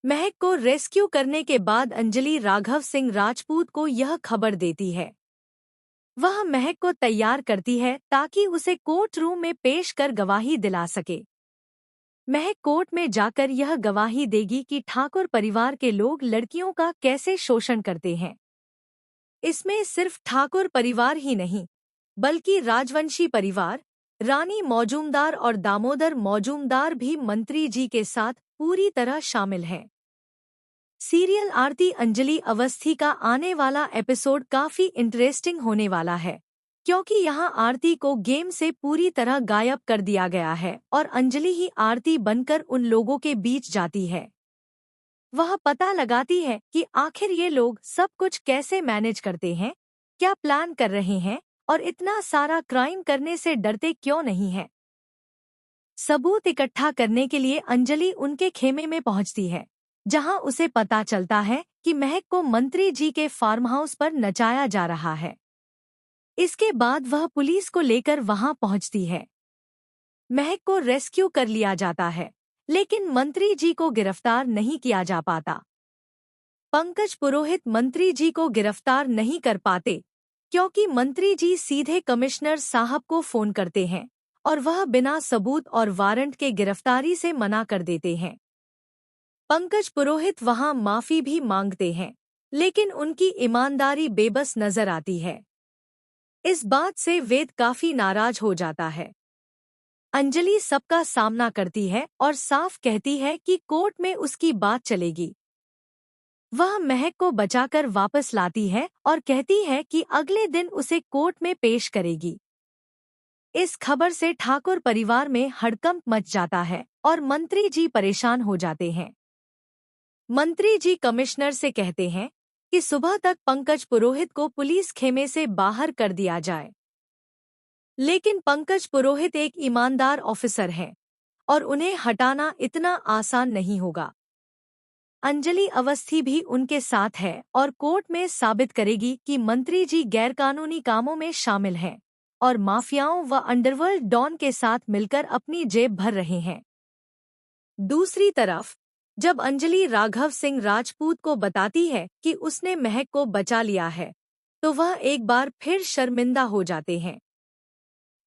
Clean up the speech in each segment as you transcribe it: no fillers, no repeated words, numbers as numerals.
महक को रेस्क्यू करने के बाद अंजलि राघव सिंह राजपूत को यह खबर देती है। वह महक को तैयार करती है ताकि उसे कोर्ट रूम में पेश कर गवाही दिला सके। महक कोर्ट में जाकर यह गवाही देगी कि ठाकुर परिवार के लोग लड़कियों का कैसे शोषण करते हैं। इसमें सिर्फ ठाकुर परिवार ही नहीं, बल्कि राजवंशी परिवार, रानी मौजूमदार और दामोदर मौजूमदार भी मंत्री जी के साथ पूरी तरह शामिल हैं। सीरियल आरती अंजलि अवस्थी का आने वाला एपिसोड काफी इंटरेस्टिंग होने वाला है, क्योंकि यहाँ आरती को गेम से पूरी तरह गायब कर दिया गया है और अंजलि ही आरती बनकर उन लोगों के बीच जाती है। वह पता लगाती है कि आखिर ये लोग सब कुछ कैसे मैनेज करते हैं, क्या प्लान कर रहे हैं और इतना सारा क्राइम करने से डरते क्यों नहीं हैं। सबूत इकट्ठा करने के लिए अंजलि उनके खेमे में पहुंचती है, जहां उसे पता चलता है कि महक को मंत्री जी के फार्म हाउस पर नचाया जा रहा है। इसके बाद वह पुलिस को लेकर वहां पहुंचती है। महक को रेस्क्यू कर लिया जाता है, लेकिन मंत्री जी को गिरफ्तार नहीं किया जा पाता। पंकज पुरोहित मंत्री जी को गिरफ्तार नहीं कर पाते, क्योंकि मंत्री जी सीधे कमिश्नर साहब को फोन करते हैं और वह बिना सबूत और वारंट के गिरफ्तारी से मना कर देते हैं। पंकज पुरोहित वहां माफी भी मांगते हैं, लेकिन उनकी ईमानदारी बेबस नजर आती है। इस बात से वेद काफी नाराज हो जाता है। अंजलि सबका सामना करती है और साफ कहती है कि कोर्ट में उसकी बात चलेगी। वह महक को बचाकर वापस लाती है और कहती है कि अगले दिन उसे कोर्ट में पेश करेगी। इस खबर से ठाकुर परिवार में हड़कंप मच जाता है और मंत्री जी परेशान हो जाते हैं। मंत्री जी कमिश्नर से कहते हैं कि सुबह तक पंकज पुरोहित को पुलिस खेमे से बाहर कर दिया जाए। लेकिन पंकज पुरोहित एक ईमानदार ऑफिसर हैं और उन्हें हटाना इतना आसान नहीं होगा। अंजलि अवस्थी भी उनके साथ है और कोर्ट में साबित करेगी कि मंत्री जी गैरकानूनी कामों में शामिल हैं और माफियाओं व अंडरवर्ल्ड डॉन के साथ मिलकर अपनी जेब भर रहे हैं। दूसरी तरफ जब अंजलि राघव सिंह राजपूत को बताती है कि उसने महक को बचा लिया है, तो वह एक बार फिर शर्मिंदा हो जाते हैं।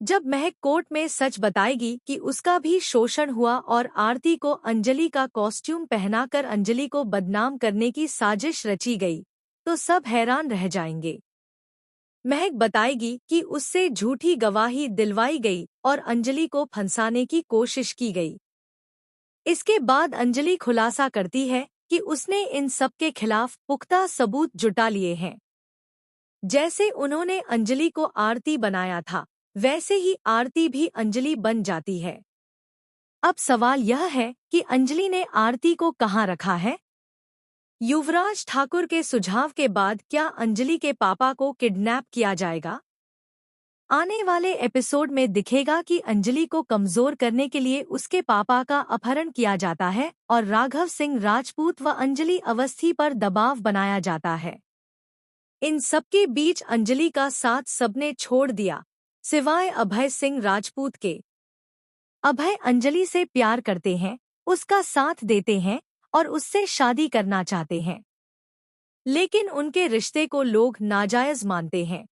जब महक कोर्ट में सच बताएगी कि उसका भी शोषण हुआ और आरती को अंजलि का कॉस्ट्यूम पहनाकर अंजलि को बदनाम करने की साजिश रची गई, तो सब हैरान रह जाएंगे। महक बताएगी कि उससे झूठी गवाही दिलवाई गई और अंजलि को फंसाने की कोशिश की गई। इसके बाद अंजलि खुलासा करती है कि उसने इन सब के खिलाफ पुख्ता सबूत जुटा लिए हैं। जैसे उन्होंने अंजलि को आरती बनाया था, वैसे ही आरती भी अंजलि बन जाती है। अब सवाल यह है कि अंजलि ने आरती को कहाँ रखा है? युवराज ठाकुर के सुझाव के बाद क्या अंजलि के पापा को किडनैप किया जाएगा? आने वाले एपिसोड में दिखेगा कि अंजलि को कमजोर करने के लिए उसके पापा का अपहरण किया जाता है और राघव सिंह राजपूत व अंजलि अवस्थी पर दबाव बनाया जाता है। इन सबके बीच अंजलि का साथ सबने छोड़ दिया, सिवाय अभय सिंह राजपूत के। अभय अंजलि से प्यार करते हैं, उसका साथ देते हैं और उससे शादी करना चाहते हैं, लेकिन उनके रिश्ते को लोग नाजायज मानते हैं।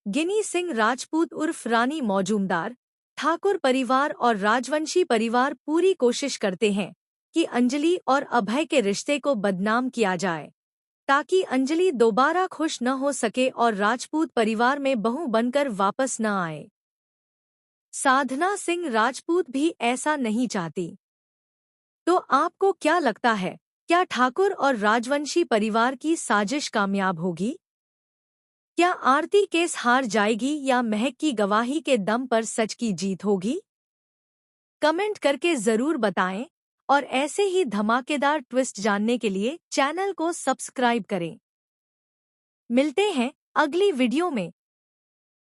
गिनी सिंह राजपूत उर्फ रानी मौजूमदार, ठाकुर परिवार और राजवंशी परिवार पूरी कोशिश करते हैं कि अंजलि और अभय के रिश्ते को बदनाम किया जाए, ताकि अंजलि दोबारा खुश न हो सके और राजपूत परिवार में बहू बनकर वापस न आए। साधना सिंह राजपूत भी ऐसा नहीं चाहती। तो आपको क्या लगता है, क्या ठाकुर और राजवंशी परिवार की साजिश कामयाब होगी? क्या आरती केस हार जाएगी या महक की गवाही के दम पर सच की जीत होगी? कमेंट करके जरूर बताएं और ऐसे ही धमाकेदार ट्विस्ट जानने के लिए चैनल को सब्सक्राइब करें। मिलते हैं अगली वीडियो में।